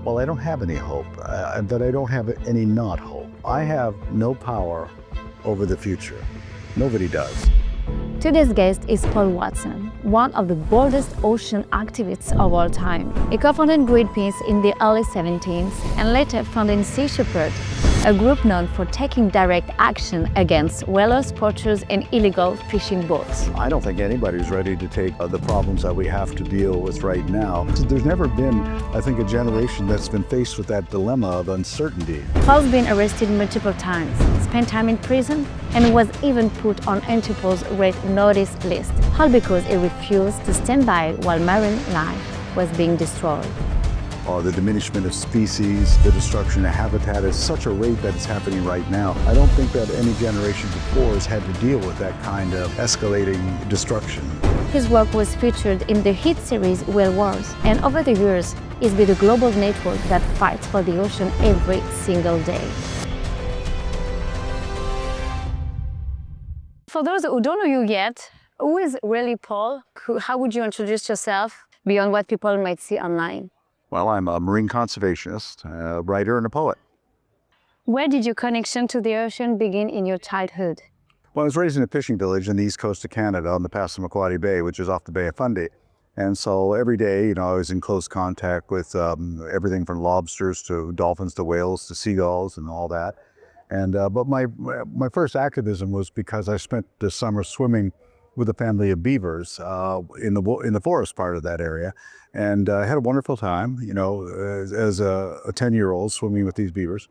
Well, I don't have any hope, but I don't have any not hope. I have no power over the future. Nobody does. Today's guest is Paul Watson, one of the boldest ocean activists of all time. He co-founded Greenpeace in the early 70s and later founded Sea Shepherd, a group known for taking direct action against whalers, poachers, and illegal fishing boats. I don't think anybody's ready to take the problems that we have to deal with right now. There's never been, I think, a generation that's been faced with that dilemma of uncertainty. Paul's been arrested multiple times, spent time in prison, and was even put on Interpol's Red Notice list, all because he refused to stand by while marine life was being destroyed. The diminishment of species, the destruction of habitat is such a rate that it's happening right now. I don't think that any generation before has had to deal with that kind of escalating destruction. His work was featured in the hit series Whale Wars, and over the years, he's built a global network that fights for the ocean every single day. For those who don't know you yet, who is really Paul? How would you introduce yourself beyond what people might see online? Well, I'm a marine conservationist, a writer, and a poet. Where did your connection to the ocean begin in your childhood? Well, I was raised in a fishing village in the east coast of Canada on the Passamaquoddy Bay, which is off the Bay of Fundy. And so every day, I was in close contact with everything from lobsters to dolphins to whales to seagulls and all that. And but my first activism was because I spent the summer swimming with a family of beavers in the forest part of that area, and I had a wonderful time, as a 10-year-old swimming with these beavers.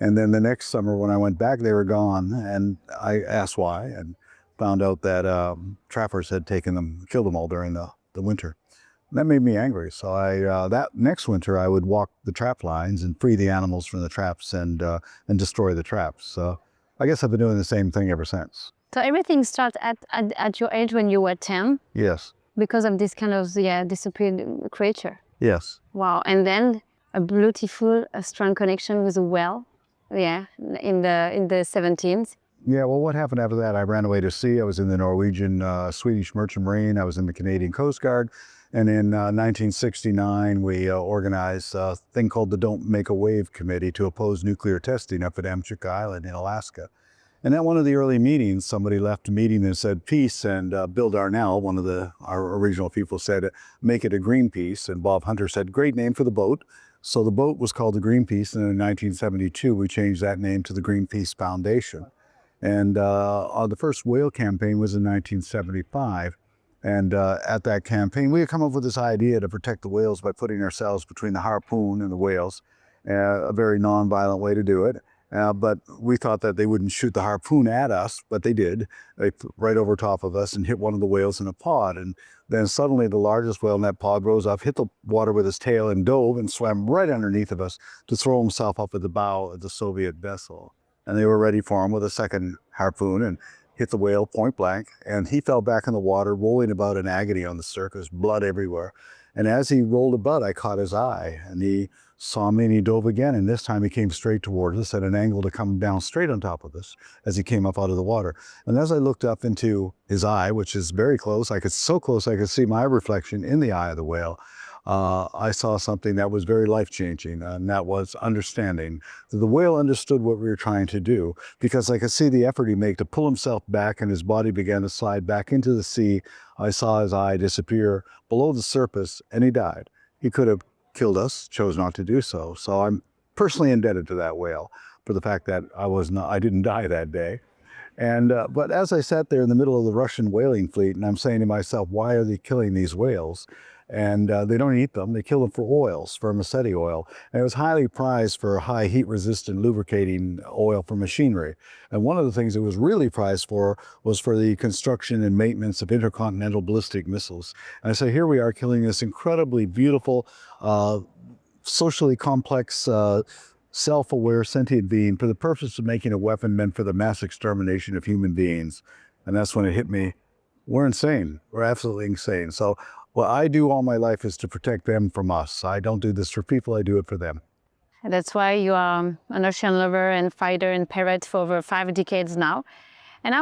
And then the next summer when I went back, they were gone, and I asked why, and found out that trappers had killed them all during the winter. And that made me angry. So that next winter I would walk the trap lines and free the animals from the traps and destroy the traps. So I guess I've been doing the same thing ever since. So everything started at your age when you were 10? Yes. Because of this kind of disappeared creature? Yes. Wow. And then a beautiful, strong connection with a whale, in the 17th. Yeah, well, what happened after that? I ran away to sea. I was in the Norwegian, Swedish Merchant Marine. I was in the Canadian Coast Guard. And in 1969, we organized a thing called the Don't Make a Wave Committee to oppose nuclear testing up at Amchitka Island in Alaska. And at one of the early meetings, somebody left a meeting and said peace, and Bill Darnell, one of our original people, said make it a Greenpeace, and Bob Hunter said great name for the boat. So the boat was called the Greenpeace, and in 1972 we changed that name to the Greenpeace Foundation. And the first whale campaign was in 1975. And at that campaign, we had come up with this idea to protect the whales by putting ourselves between the harpoon and the whales, a very non-violent way to do it. But we thought that they wouldn't shoot the harpoon at us, but they did. They flew right over top of us and hit one of the whales in a pod. And then suddenly the largest whale in that pod rose up, hit the water with his tail and dove and swam right underneath of us to throw himself up at the bow of the Soviet vessel. And they were ready for him with a second harpoon and hit the whale point blank. And he fell back in the water, rolling about in agony on the surface, blood everywhere. And as he rolled about, I caught his eye, and he saw me and he dove again, and this time he came straight towards us at an angle to come down straight on top of us as he came up out of the water. And as I looked up into his eye, which is very close, so close I could see my reflection in the eye of the whale, I saw something that was very life-changing, and that was understanding that the whale understood what we were trying to do, because I could see the effort he made to pull himself back, and his body began to slide back into the sea. I saw his eye disappear below the surface, and he died. He could have killed us, chose not to do so. So I'm personally indebted to that whale for the fact that I didn't die that day. And but as I sat there in the middle of the Russian whaling fleet, and I'm saying to myself, why are they killing these whales? And they don't eat them, they kill them for oils, for Massetti oil. And it was highly prized for high heat resistant lubricating oil for machinery. And one of the things it was really prized for was for the construction and maintenance of intercontinental ballistic missiles. And I say, here we are killing this incredibly beautiful, socially complex, self-aware sentient being for the purpose of making a weapon meant for the mass extermination of human beings. And that's when it hit me. We're insane. We're absolutely insane. So what I do all my life is to protect them from us. I don't do this for people, I do it for them. And that's why you are an ocean lover and fighter and parrot for over 5 decades now. And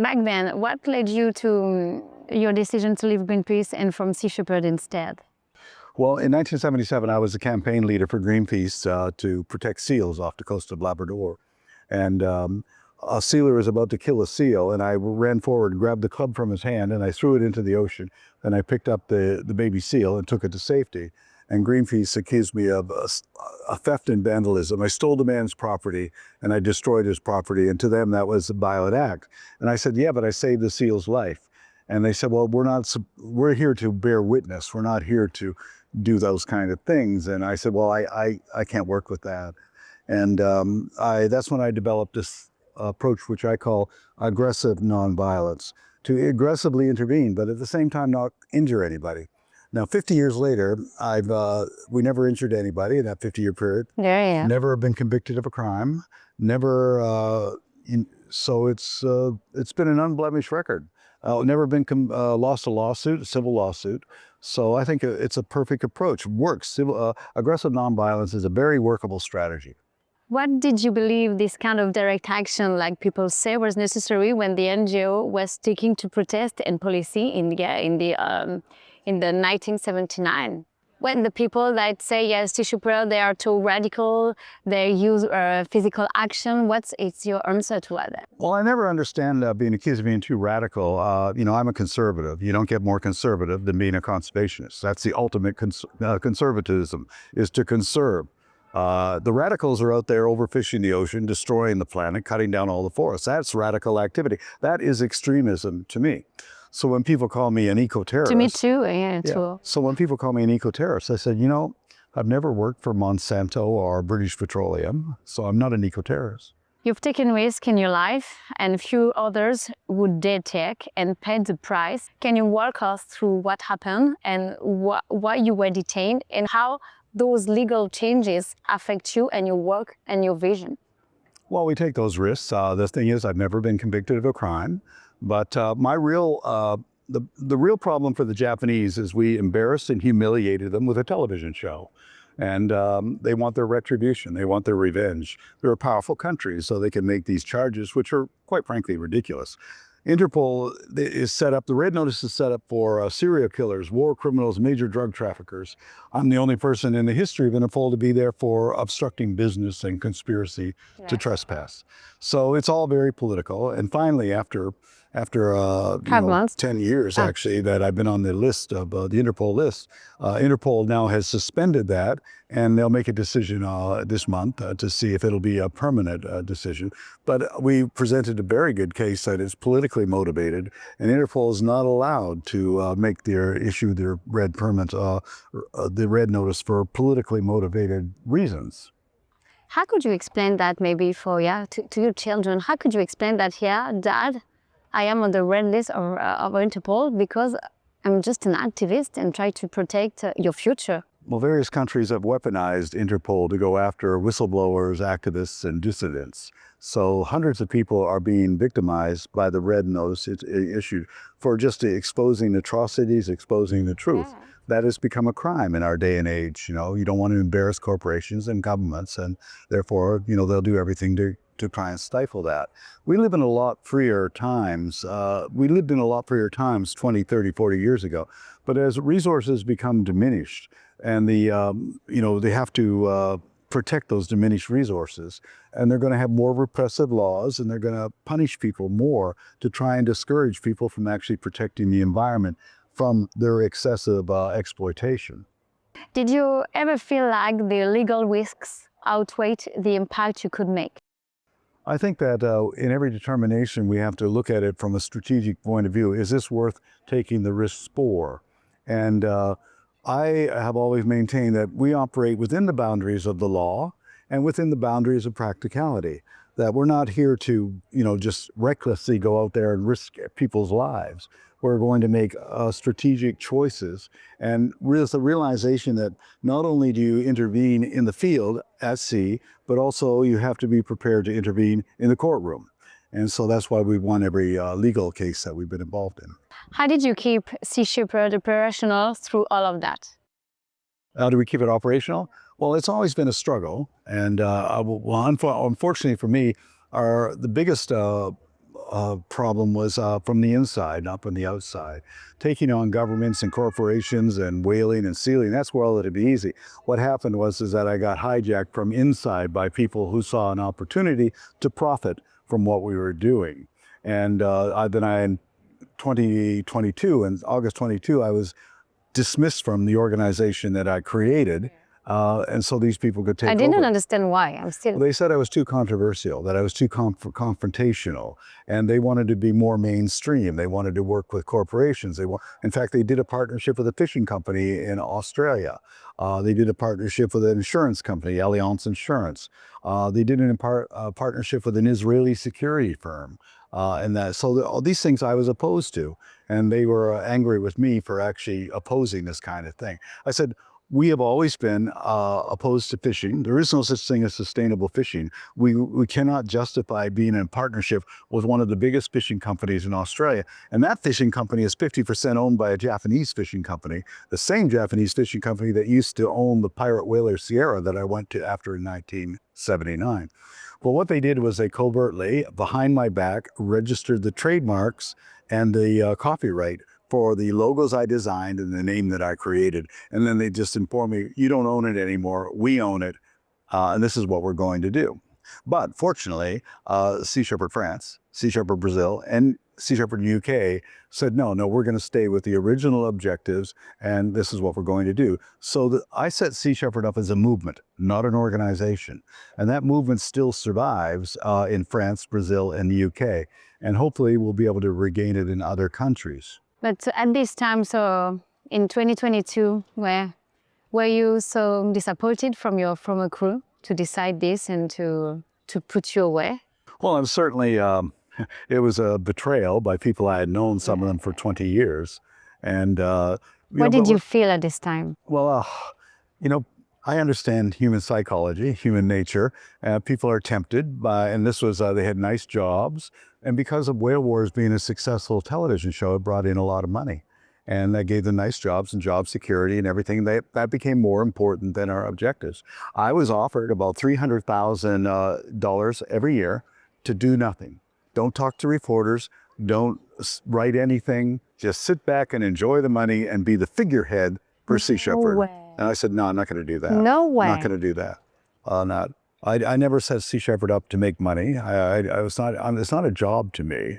back then, what led you to your decision to leave Greenpeace and from Sea Shepherd instead? Well, in 1977, I was a campaign leader for Greenpeace to protect seals off the coast of Labrador. And a sealer was about to kill a seal, and I ran forward, grabbed the club from his hand, and I threw it into the ocean. Then I picked up the baby seal and took it to safety. And Greenpeace accused me of a theft and vandalism. I stole the man's property, and I destroyed his property, and to them that was a violent act. And I said, yeah, but I saved the seal's life. And they said, well, we're here to bear witness. We're not here to do those kind of things. And I said, well, I can't work with that. And that's when I developed this approach, which I call aggressive nonviolence, to aggressively intervene, but at the same time not injure anybody. Now, 50 years later, we never injured anybody in that 50-year period. Yeah. Never been convicted of a crime. Never. So it's been an unblemished record. Never been lost a lawsuit, a civil lawsuit. So I think it's a perfect approach. It works. Aggressive nonviolence is a very workable strategy. What did you believe this kind of direct action, like people say, was necessary when the NGO was sticking to protest and policy in the 1979? When the people that say, yes, tissue paper, they are too radical, they use physical action, it's your answer to that? Well, I never understand being accused of being too radical. I'm a conservative. You don't get more conservative than being a conservationist. That's the ultimate conservatism, is to conserve. The radicals are out there overfishing the ocean, destroying the planet, cutting down all the forests. That's radical activity. That is extremism to me. So when people call me an eco-terrorist... To me too, yeah. Too. So when people call me an eco-terrorist, I said, I've never worked for Monsanto or British Petroleum, so I'm not an eco-terrorist. You've taken risks in your life, and few others would dare take and pay the price. Can you walk us through what happened and why you were detained and how those legal changes affect you and your work and your vision? Well, we take those risks. The thing is, I've never been convicted of a crime, but the real problem for the Japanese is we embarrassed and humiliated them with a television show. And they want their retribution. They want their revenge. They're a powerful country, so they can make these charges, which are quite frankly ridiculous. Interpol is set up, the Red Notice is set up for serial killers, war criminals, major drug traffickers. I'm the only person in the history of Interpol to be there for obstructing business and conspiracy to trespass. So it's all very political. And finally, after 10 years actually that I've been on the list of the Interpol list, Interpol now has suspended that, and they'll make a decision this month to see if it'll be a permanent decision. But we presented a very good case that is politically motivated, and Interpol is not allowed to issue their red permit, the red notice for politically motivated reasons. How could you explain that maybe to your children? How could you explain that, Dad, I am on the red list of Interpol because I'm just an activist and try to protect your future? Well, various countries have weaponized Interpol to go after whistleblowers, activists, and dissidents. So hundreds of people are being victimized by the red notice issued for just exposing atrocities, exposing the truth. Yeah. That has become a crime in our day and age. You don't want to embarrass corporations and governments, and therefore, they'll do everything to try and stifle that. We live in a lot freer times. We lived in a lot freer times 20, 30, 40 years ago. But as resources become diminished, and they have to protect those diminished resources, and they're going to have more repressive laws, and they're going to punish people more to try and discourage people from actually protecting the environment from their excessive exploitation. Did you ever feel like the legal risks outweighed the impact you could make? I think that in every determination, we have to look at it from a strategic point of view. Is this worth taking the risks for? And I have always maintained that we operate within the boundaries of the law and within the boundaries of practicality, that we're not here to, just recklessly go out there and risk people's lives. We're going to make strategic choices, and there's the realization that not only do you intervene in the field at sea, but also you have to be prepared to intervene in the courtroom. And so that's why we won every legal case that we've been involved in. How did you keep Sea Shepherd operational through all of that? How do we keep it operational? Well, it's always been a struggle. And unfortunately for me, the biggest problem was from the inside, not from the outside. Taking on governments and corporations and whaling and sealing, that's relatively easy. What happened was that I got hijacked from inside by people who saw an opportunity to profit from what we were doing. And then in 2022, in August 22, I was dismissed from the organization that I created. And so these people could take over. I didn't understand why. I'm still. Well, they said I was too controversial, that I was too confrontational, and they wanted to be more mainstream. They wanted to work with corporations. In fact, they did a partnership with a fishing company in Australia. They did a partnership with an insurance company, Allianz Insurance. They did a partnership with an Israeli security firm. All these things I was opposed to, and they were angry with me for actually opposing this kind of thing. I said, we have always been opposed to fishing. There is no such thing as sustainable fishing. We cannot justify being in partnership with one of the biggest fishing companies in Australia. And that fishing company is 50% owned by a Japanese fishing company, the same Japanese fishing company that used to own the pirate whaler Sierra that I went to after in 1979. Well, what they did was they covertly, behind my back, registered the trademarks and the copyright for the logos I designed and the name that I created. And then they just informed me, you don't own it anymore, we own it, and this is what we're going to do. But fortunately, Sea Shepherd France, Sea Shepherd Brazil, and Sea Shepherd UK said, no, we're going to stay with the original objectives, and this is what we're going to do. So I set Sea Shepherd up as a movement, not an organization. And that movement still survives in France, Brazil, and the UK. And hopefully we'll be able to regain it in other countries. But at this time, so in 2022, were you so disappointed from a crew to decide this and to put you away? Well, I'm certainly, it was a betrayal by people I had known, some of them for 20 years. And what did you feel at this time? Well, I understand human psychology, human nature. People are tempted by, and this was, they had nice jobs. And because of Whale Wars being a successful television show, it brought in a lot of money. And that gave them nice jobs and job security and everything. That became more important than our objectives. I was offered about $300,000 every year to do nothing. Don't talk to reporters, don't write anything, just sit back and enjoy the money and be the figurehead for Sea Shepherd. Way. And I said, no, I'm not going to do that. No way. I'm not going to do that. I never set Sea Shepherd up to make money. It's not a job to me.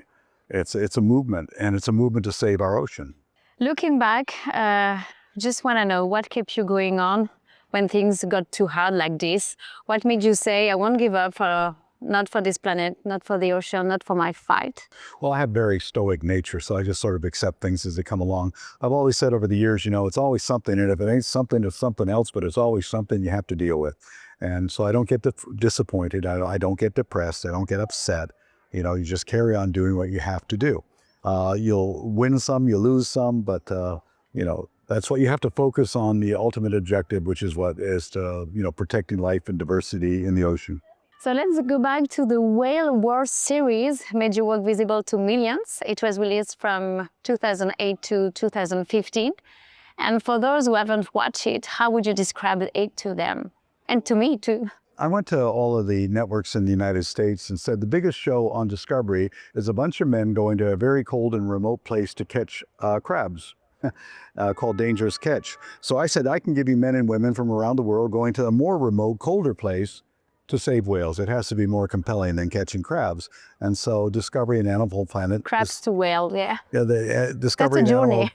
It's a movement, and it's a movement to save our ocean. Looking back, just want to know what kept you going on when things got too hard like this. What made you say, I won't give up, not for this planet, not for the ocean, not for my fight? Well, I have very stoic nature, so I just sort of accept things as they come along. I've always said over the years, it's always something, and if it ain't something, it's something else, but it's always something you have to deal with. And so I don't get disappointed, I don't get depressed, I don't get upset. You just carry on doing what you have to do. You'll win some, you lose some, but that's what you have to focus on, the ultimate objective, which is protecting life and diversity in the ocean. So let's go back to the Whale Wars series, made your work visible to millions. It was released from 2008 to 2015. And for those who haven't watched it, how would you describe it to them? And to me too. I went to all of the networks in the United States and said the biggest show on Discovery is a bunch of men going to a very cold and remote place to catch crabs. Called Dangerous Catch. So I said, I can give you men and women from around the world going to a more remote, colder place to save whales. It has to be more compelling than catching crabs. And so Discovery and Animal Planet... Crabs to whale, yeah. Yeah, the Discovery and Animal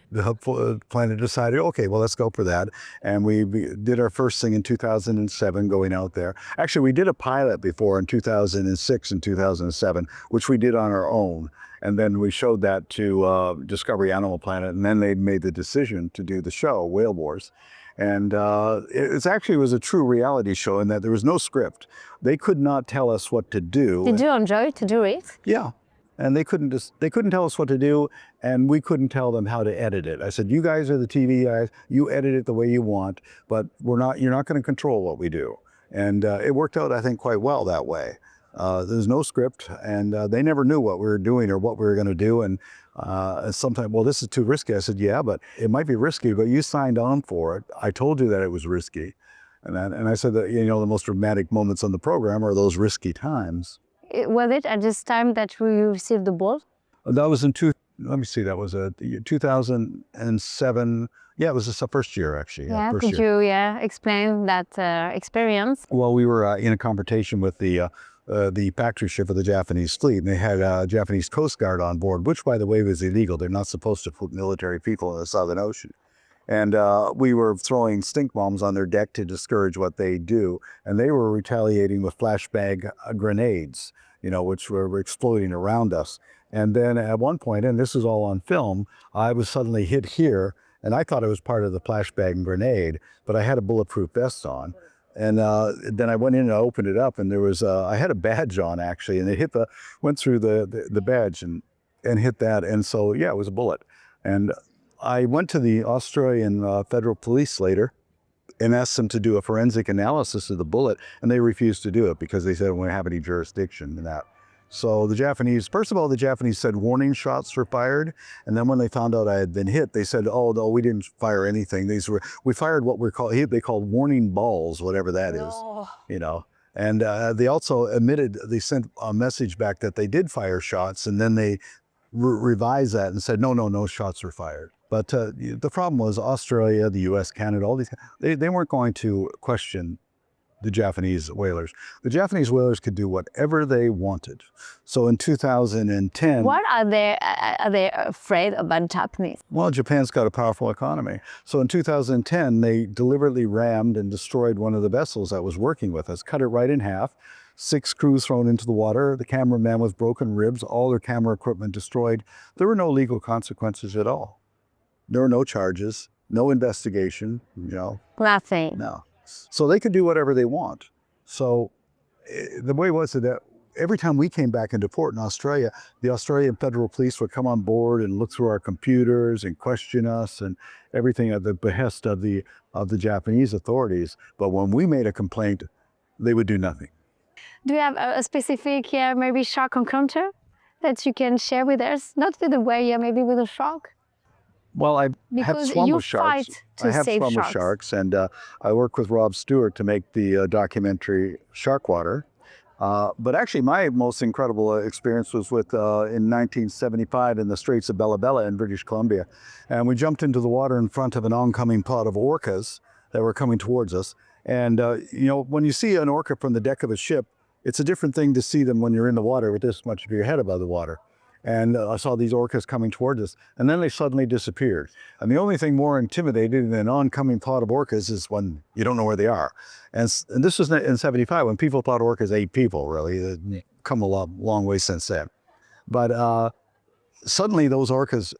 Planet decided, okay, well, let's go for that. And we did our first thing in 2007, going out there. Actually, we did a pilot before in 2006 and 2007, which we did on our own. And then we showed that to Discovery Animal Planet, and then they made the decision to do the show, Whale Wars. And it was a true reality show in that there was no script. They could not tell us what to do. Did you enjoy to do it? Yeah, and they couldn't tell us what to do, and we couldn't tell them how to edit it. I said, you guys are the TV guys. You edit it the way you want, but you're not going to control what we do. And it worked out, I think, quite well that way. There's no script, and they never knew what we were doing or what we were going to do. And sometimes, well, this is too risky. I said, yeah, but it might be risky, but you signed on for it. I told you that it was risky. And I said that, the most dramatic moments on the program are those risky times. Was it at this time that you received the ball? That was let me see, that was 2007. Yeah, it was the first year, actually. Yeah, first could year. you explain that experience? Well, we were in a competition with the factory ship of the Japanese fleet, and they had a Japanese Coast Guard on board, which, by the way, was illegal. They're not supposed to put military people in the Southern Ocean. And we were throwing stink bombs on their deck to discourage what they do. And they were retaliating with flashbang grenades, which were exploding around us. And then at one point, and this is all on film, I was suddenly hit here, and I thought it was part of the flashbang grenade, but I had a bulletproof vest on. And then I went in and I opened it up, and there was I had a badge on, actually, and it went through the badge and hit that. And so, yeah, it was a bullet. And I went to the Australian Federal Police later and asked them to do a forensic analysis of the bullet, and they refused to do it because they said we don't have any jurisdiction in that. So first of all, the Japanese said warning shots were fired, and then when they found out I had been hit, they said, "Oh no, we didn't fire anything. We fired what they called warning balls, whatever that is." And they also they sent a message back that they did fire shots, and then they revised that and said, no shots were fired. But the problem was Australia, the US, Canada, all these, they weren't going to question the Japanese whalers. The Japanese whalers could do whatever they wanted. So in 2010... What are they afraid about Japanese? Well, Japan's got a powerful economy. So in 2010, they deliberately rammed and destroyed one of the vessels that was working with us, cut it right in half, 6 crews thrown into the water, the cameraman with broken ribs, all their camera equipment destroyed. There were no legal consequences at all. There were no charges, no investigation, Nothing. No. So they could do whatever they want. So the way it was that every time we came back into port in Australia, the Australian Federal Police would come on board and look through our computers and question us and everything at the behest of the Japanese authorities. But when we made a complaint, they would do nothing. Do you have a specific, maybe shark encounter that you can share with us? Not with a whale, maybe with a shark? Well, I have swum with sharks. I have swum with sharks, and I work with Rob Stewart to make the documentary Sharkwater. But actually, my most incredible experience was in 1975 in the Straits of Bella Bella in British Columbia. And we jumped into the water in front of an oncoming pod of orcas that were coming towards us. And, when you see an orca from the deck of a ship, it's a different thing to see them when you're in the water with this much of your head above the water. And I saw these orcas coming towards us, and then they suddenly disappeared. And the only thing more intimidating than an oncoming pod of orcas is when you don't know where they are. And this was in 75, when people thought orcas ate people, really. They've come a long way since then. But suddenly those orcas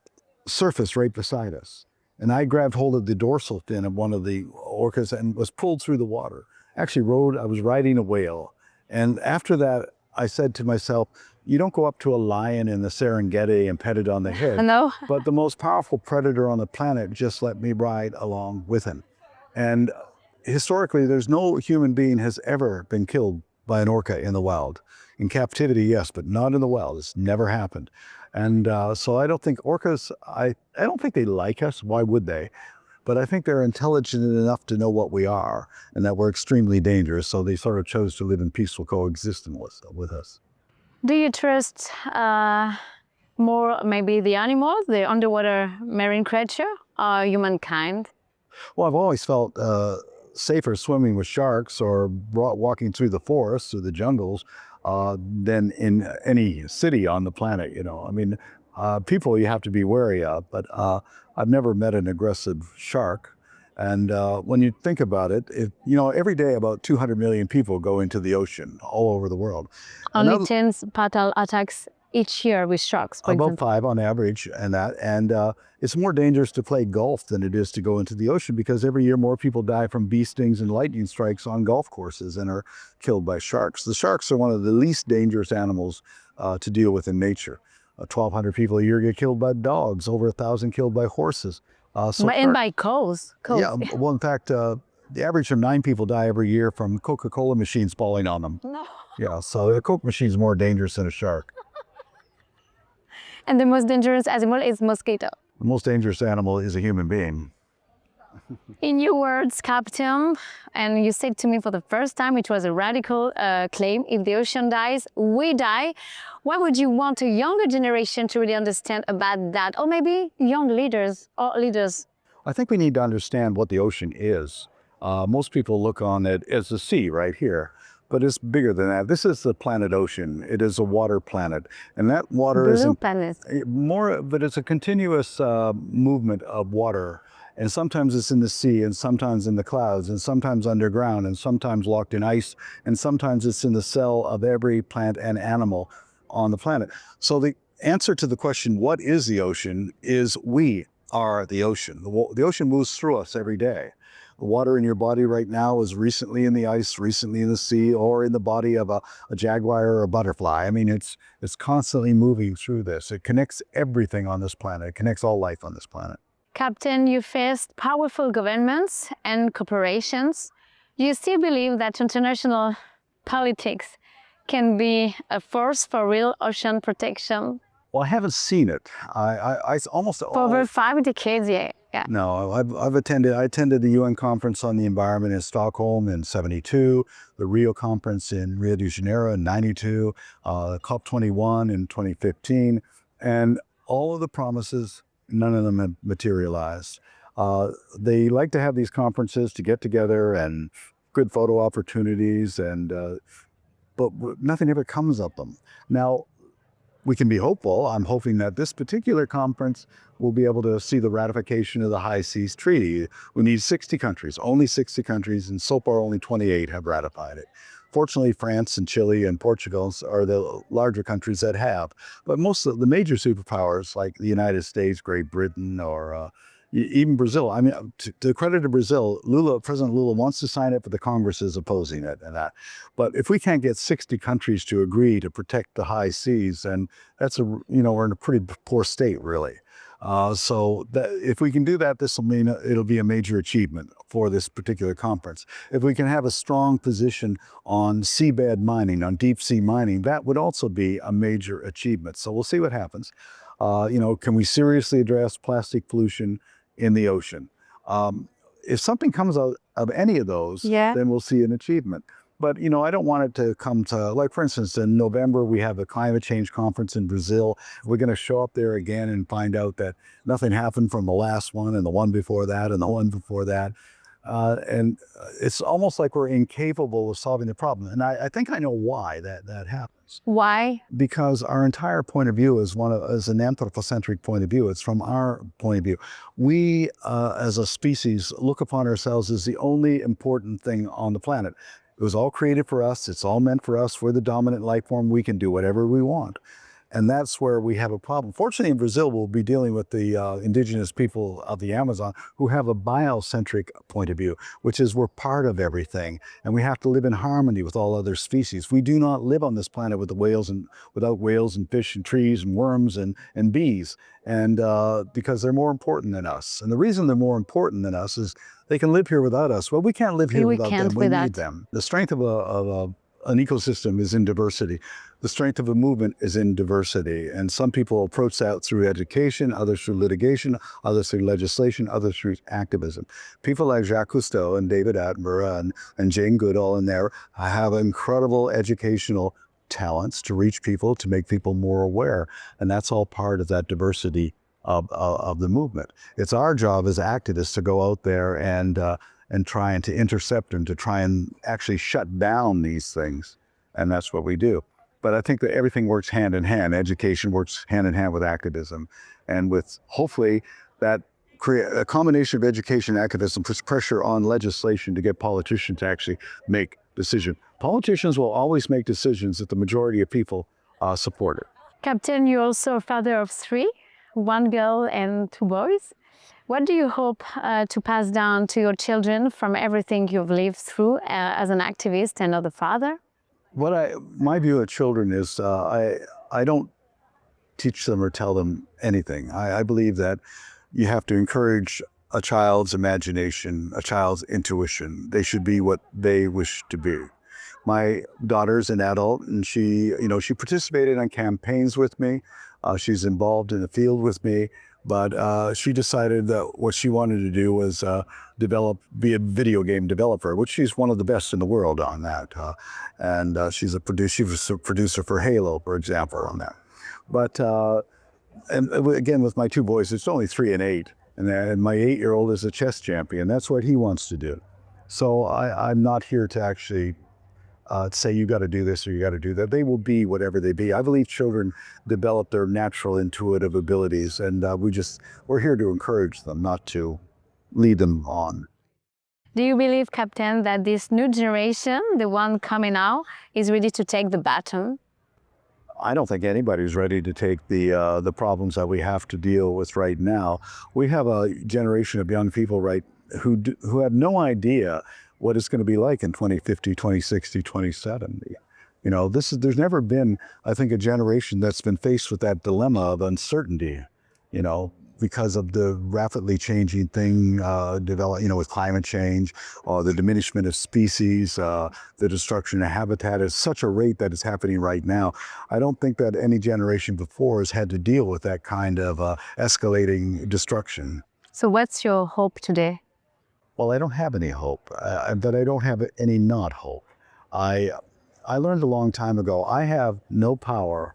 surfaced right beside us. And I grabbed hold of the dorsal fin of one of the orcas and was pulled through the water. Actually I was riding a whale. And after that, I said to myself, you don't go up to a lion in the Serengeti and pet it on the head. No. But the most powerful predator on the planet just let me ride along with him. And historically, there's no human being has ever been killed by an orca in the wild. In captivity, yes, but not in the wild. It's never happened. And so I don't think orcas, I don't think they like us. Why would they? But I think they're intelligent enough to know what we are and that we're extremely dangerous. So they sort of chose to live in peaceful coexistence with us. Do you trust more maybe the animals, the underwater marine creature, or humankind? Well, I've always felt safer swimming with sharks or walking through the forests or the jungles than in any city on the planet. I mean, people you have to be wary of, but I've never met an aggressive shark. And when you think about it, every day about 200 million people go into the ocean all over the world. Only 10 fatal attacks each year with sharks, for about example. 5 on average, and it's more dangerous to play golf than it is to go into the ocean, because every year more people die from bee stings and lightning strikes on golf courses and are killed by sharks. The sharks are one of the least dangerous animals to deal with in nature. 1,200 people a year get killed by dogs, over 1,000 killed by horses. And by cows. Yeah, well, in fact, the average of 9 people die every year from Coca-Cola machines falling on them. No. Yeah, so a Coke machine is more dangerous than a shark. And the most dangerous animal is mosquito. The most dangerous animal is a human being. In your words, Captain, and you said to me for the first time, it was a radical claim, if the ocean dies, we die. Why would you want a younger generation to really understand about that? Or maybe young leaders or leaders? I think we need to understand what the ocean is. Most people look on it as the sea right here, but it's bigger than that. This is the planet ocean. It is a water planet, and that water Blue isn't planet. more, but it's a continuous movement of water. And sometimes it's in the sea, and sometimes in the clouds, and sometimes underground, and sometimes locked in ice, and sometimes it's in the cell of every plant and animal on the planet. So the answer to the question, what is the ocean, is we are the ocean. The ocean moves through us every day. The water in your body right now is recently in the ice, recently in the sea, or in the body of a jaguar or a butterfly. I mean, it's constantly moving through this. It connects everything on this planet. It connects all life on this planet. Captain, you faced powerful governments and corporations. Do you still believe that international politics can be a force for real ocean protection? Well, I haven't seen it. I almost For over 5 decades, yeah. No, I attended the UN conference on the environment in Stockholm in '72, the Rio conference in Rio de Janeiro in '92, COP21 in 2015, and all of the promises, none of them have materialized. They like to have these conferences to get together and good photo opportunities, but nothing ever comes of them. Now, we can be hopeful. I'm hoping that this particular conference will be able to see the ratification of the High Seas Treaty. We need 60 countries, only 60 countries, and so far only 28 have ratified it. Fortunately, France and Chile and Portugal are the larger countries that have. But most of the major superpowers, like the United States, Great Britain, or even Brazil. I mean, to the credit of Brazil, President Lula wants to sign it, but the Congress is opposing it and that. But if we can't get 60 countries to agree to protect the high seas, then we're in a pretty poor state, really. So if we can do that, this will mean it'll be a major achievement for this particular conference. If we can have a strong position on seabed mining, on deep sea mining, that would also be a major achievement. So we'll see what happens. Can we seriously address plastic pollution in the ocean? If something comes out of any of those, then we'll see an achievement. But, I don't want it to come to, like, for instance, in November, we have a climate change conference in Brazil. We're going to show up there again and find out that nothing happened from the last one and the one before that and the one before that. And it's almost like we're incapable of solving the problem. And I think I know why that happens. Why? Because our entire point of view is an anthropocentric point of view. It's from our point of view. We, as a species, look upon ourselves as the only important thing on the planet. It was all created for us. It's all meant for us. We're the dominant life form. We can do whatever we want. And that's where we have a problem. Fortunately, in Brazil, we'll be dealing with the indigenous people of the Amazon who have a biocentric point of view, which is we're part of everything. And we have to live in harmony with all other species. We do not live on this planet without whales and fish and trees and worms and bees. And because they're more important than us. And the reason they're more important than us is they can live here without us. Well, we can't live here without them. We need them. The strength of an ecosystem is in diversity. The strength of a movement is in diversity. And some people approach that through education, others through litigation, others through legislation, others through activism. People like Jacques Cousteau and David Attenborough and Jane Goodall in there have incredible educational talents to reach people, to make people more aware. And that's all part of that diversity of the movement. It's our job as activists to go out there and try and to intercept and to try and actually shut down these things. And that's what we do. But I think that everything works hand in hand. Education works hand in hand with activism. And with hopefully that create a combination of education and activism puts pressure on legislation to get politicians to actually make decisions. Politicians will always make decisions that the majority of people support it. Captain, you're also a father of 3, 1 girl and 2 boys. What do you hope to pass down to your children from everything you've lived through as an activist and as a father? My view of children is I don't teach them or tell them anything. I believe that you have to encourage a child's imagination, a child's intuition. They should be what they wish to be. My daughter's an adult, and she participated in campaigns with me. She's involved in the field with me. But she decided that what she wanted to do was be a video game developer, which she's one of the best in the world on that. She was a producer for Halo, for example, on that. And again, with my two boys, it's only 3 and 8. And my 8-year-old is a chess champion. That's what he wants to do. So I'm not here to actually say you got to do this or you got to do that. They will be whatever they be. I believe children develop their natural intuitive abilities, and we're here to encourage them, not to lead them on. Do you believe, Captain, that this new generation, the one coming now, is ready to take the baton? I don't think anybody's ready to take the problems that we have to deal with right now. We have a generation of young people who have no idea what it's going to be like in 2050, 2060, 2070. There's never been, I think, a generation that's been faced with that dilemma of uncertainty, because of the rapidly changing thing with climate change, or the diminishment of species, the destruction of habitat at such a rate that is happening right now. I don't think that any generation before has had to deal with that kind of escalating destruction. So what's your hope today? Well, I don't have any hope, but I don't have any not hope. I learned a long time ago, I have no power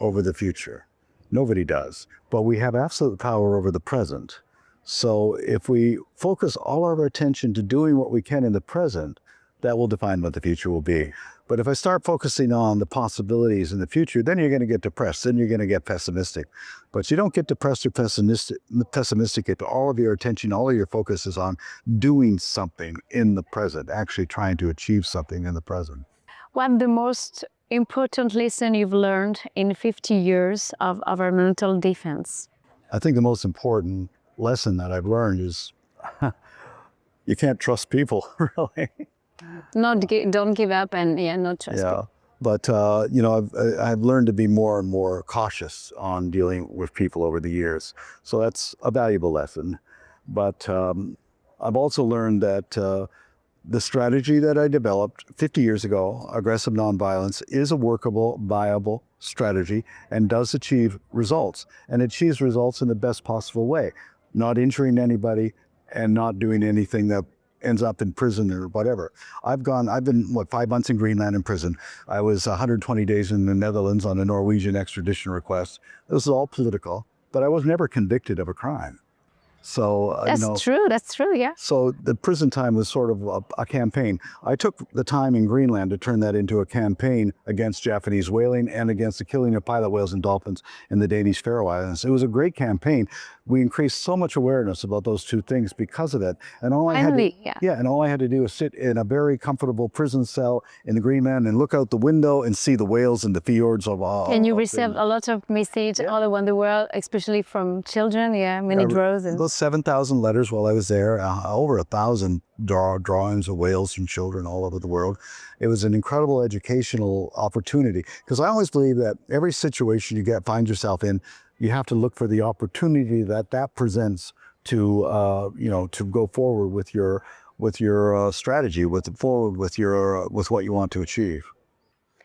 over the future. Nobody does, but we have absolute power over the present. So if we focus all of our attention to doing what we can in the present, that will define what the future will be. But if I start focusing on the possibilities in the future, then you're going to get depressed, then you're going to get pessimistic. But you don't get depressed or pessimistic if all of your attention, all of your focus is on doing something in the present, actually trying to achieve something in the present. What's the most important lesson you've learned in 50 years of environmental defense? I think the most important lesson that I've learned is you can't trust people, really. Don't give up and not trust people. But I've learned to be more and more cautious on dealing with people over the years. So that's a valuable lesson. But I've also learned that the strategy that I developed 50 years ago, aggressive nonviolence, is a workable, viable strategy and does achieve results. And it achieves results in the best possible way, not injuring anybody and not doing anything that ends up in prison or whatever. I've been 5 months in Greenland in prison. I was 120 days in the Netherlands on a Norwegian extradition request. This is all political, but I was never convicted of a crime. So That's true, yeah. So the prison time was sort of a campaign. I took the time in Greenland to turn that into a campaign against Japanese whaling and against the killing of pilot whales and dolphins in the Danish Faroe Islands. It was a great campaign. We increased so much awareness about those two things because of it. And all I had to do was sit in a very comfortable prison cell in the Greenland and look out the window and see the whales and the fjords of all. And you received a lot of messages all around the world, especially from children, many draws. Those 7,000 letters while I was there, over 1,000 drawings of whales from children all over the world. It was an incredible educational opportunity, because I always believe that every situation you find yourself in, you have to look for the opportunity that presents to go forward with your strategy, with what you want to achieve.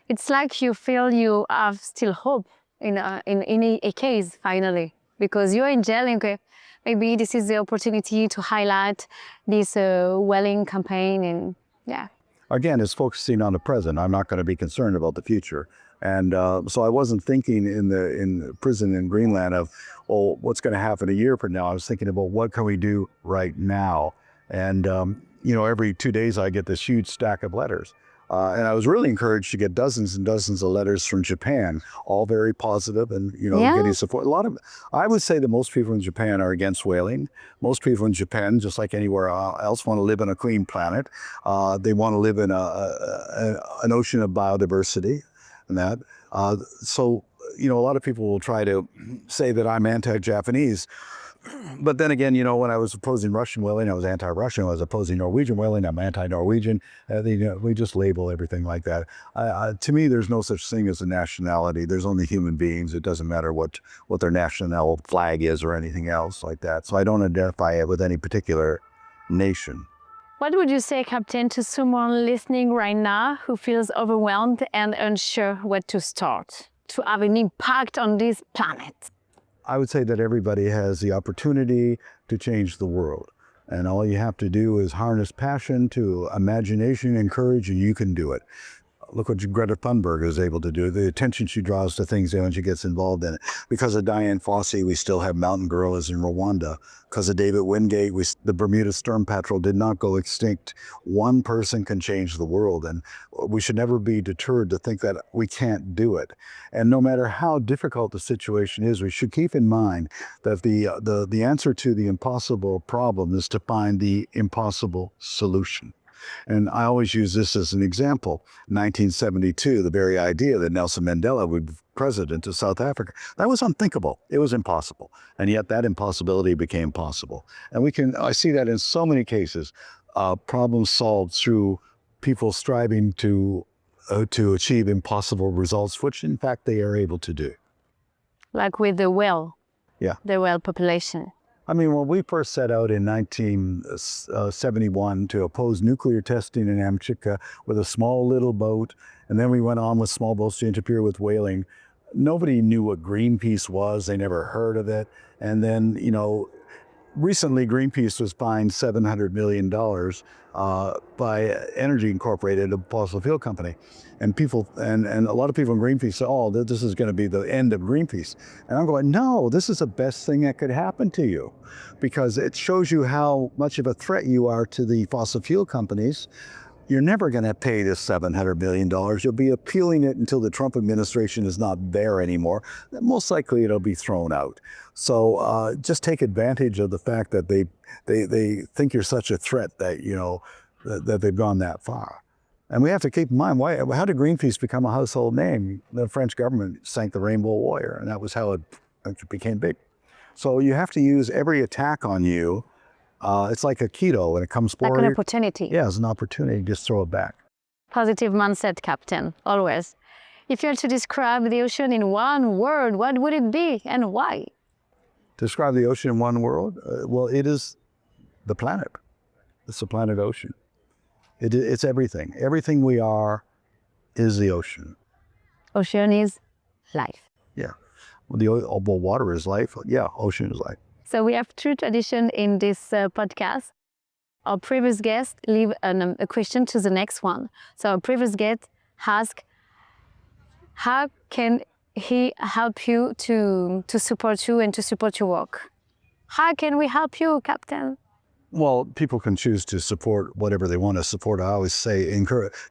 It's like you feel you have still hope in any case finally, because you're in jail. Okay, maybe this is the opportunity to highlight this whaling campaign, and Again, it's focusing on the present. I'm not going to be concerned about the future. And so I wasn't thinking in the prison in Greenland of, what's going to happen a year from now. I was thinking about what can we do right now. And, every 2 days I get this huge stack of letters. And I was really encouraged to get dozens and dozens of letters from Japan, all very positive and, getting support. I would say that most people in Japan are against whaling. Most people in Japan, just like anywhere else, want to live on a clean planet. They want to live in an ocean of biodiversity and that. So a lot of people will try to say that I'm anti-Japanese. But then again, when I was opposing Russian whaling, I was anti-Russian. I was opposing Norwegian whaling, I'm anti-Norwegian. We just label everything like that. To me, there's no such thing as a nationality. There's only human beings. It doesn't matter what their national flag is or anything else like that. So I don't identify it with any particular nation. What would you say, Captain, to someone listening right now who feels overwhelmed and unsure where to start to have an impact on this planet? I would say that everybody has the opportunity to change the world. And all you have to do is harness passion to imagination and courage, and you can do it. Look what Greta Thunberg is able to do, the attention she draws to things when she gets involved in it. Because of Diane Fossey, we still have mountain gorillas in Rwanda. Because of David Wingate, the Bermuda Storm Petrel did not go extinct. One person can change the world, and we should never be deterred to think that we can't do it. And no matter how difficult the situation is, we should keep in mind that the answer to the impossible problem is to find the impossible solution. And I always use this as an example. 1972, the very idea that Nelson Mandela would be president of South Africa, that was unthinkable. It was impossible. And yet that impossibility became possible. And I see that in so many cases, problems solved through people striving to achieve impossible results, which in fact they are able to do. Like with the whale. Yeah. The whale population. I mean, when we first set out in 1971 to oppose nuclear testing in Amchitka with a small little boat, and then we went on with small boats to interfere with whaling, nobody knew what Greenpeace was. They never heard of it. And then, recently Greenpeace was fined $700 million by Energy Incorporated, a fossil fuel company. And a lot of people in Greenpeace say, oh, this is going to be the end of Greenpeace. And I'm going, no, this is the best thing that could happen to you, because it shows you how much of a threat you are to the fossil fuel companies. You're never going to pay this $700 million. You'll be appealing it until the Trump administration is not there anymore. Most likely it'll be thrown out. So just take advantage of the fact that they think you're such a threat that, that they've gone that far. And we have to keep in mind, how did Greenpeace become a household name? The French government sank the Rainbow Warrior, and that was how it became big. So you have to use every attack on you. It's like a keto when it comes forward. Like an opportunity. Yeah, it's an opportunity. Just throw it back. Positive mindset, Captain, always. If you had to describe the ocean in one word, what would it be and why? Describe the ocean in one word? Well, it is the planet. It's the planet ocean. It's everything. Everything we are is the ocean. Ocean is life. Yeah. Well, water is life. Yeah, ocean is life. So we have two traditions in this podcast. Our previous guest leave a question to the next one. So our previous guest asked, how can he help you to support you and to support your work? How can we help you, Captain? Well, people can choose to support whatever they want to support. I always say,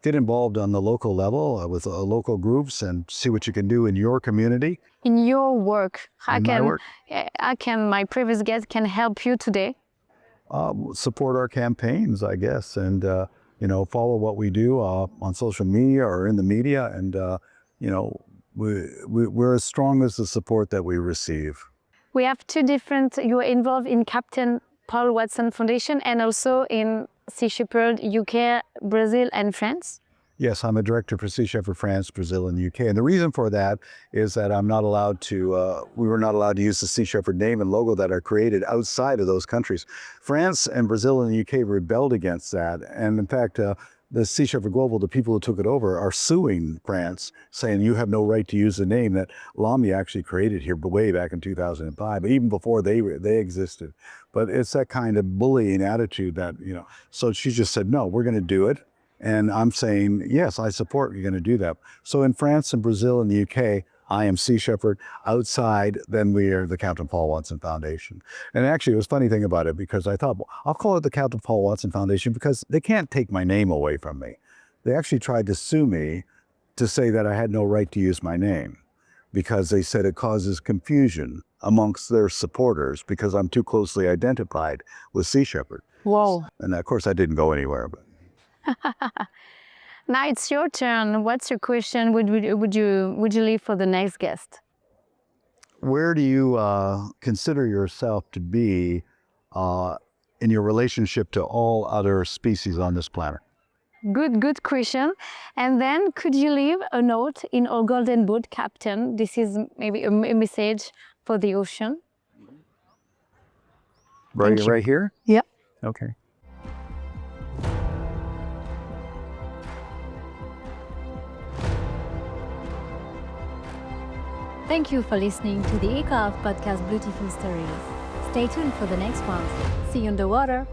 get involved on the local level with local groups and see what you can do in your community. In your work, how can my previous guest can help you today? Support our campaigns, I guess, and follow what we do on social media or in the media, and we're as strong as the support that we receive. We have two different. You're involved in Captain Paul Watson Foundation and also in Sea Shepherd UK, Brazil and France. Yes, I'm a director for Sea Shepherd France, Brazil, and the UK. And the reason for that is that we were not allowed to use the Sea Shepherd name and logo that are created outside of those countries. France and Brazil and the UK rebelled against that. And in fact, the Sea Shepherd Global, the people who took it over, are suing France, saying you have no right to use the name that Lamy actually created here way back in 2005, even before they existed. But it's that kind of bullying attitude that, so she just said, no, we're going to do it. And I'm saying, yes, I support you're going to do that. So in France and Brazil and the UK, I am Sea Shepherd. Outside, then we are the Captain Paul Watson Foundation. And actually, it was a funny thing about it, because I thought, well, I'll call it the Captain Paul Watson Foundation because they can't take my name away from me. They actually tried to sue me to say that I had no right to use my name, because they said it causes confusion amongst their supporters because I'm too closely identified with Sea Shepherd. Whoa. And of course, I didn't go anywhere. But now it's your turn. What's your question? Would you leave for the next guest? Where do you consider yourself to be in your relationship to all other species on this planet? Good question. And then could you leave a note in our golden boat, Captain? This is maybe a message for the ocean. Right here? Yeah. Okay. Thank you for listening to the Ecoalf Podcast Beautiful Stories. Stay tuned for the next one. See you underwater.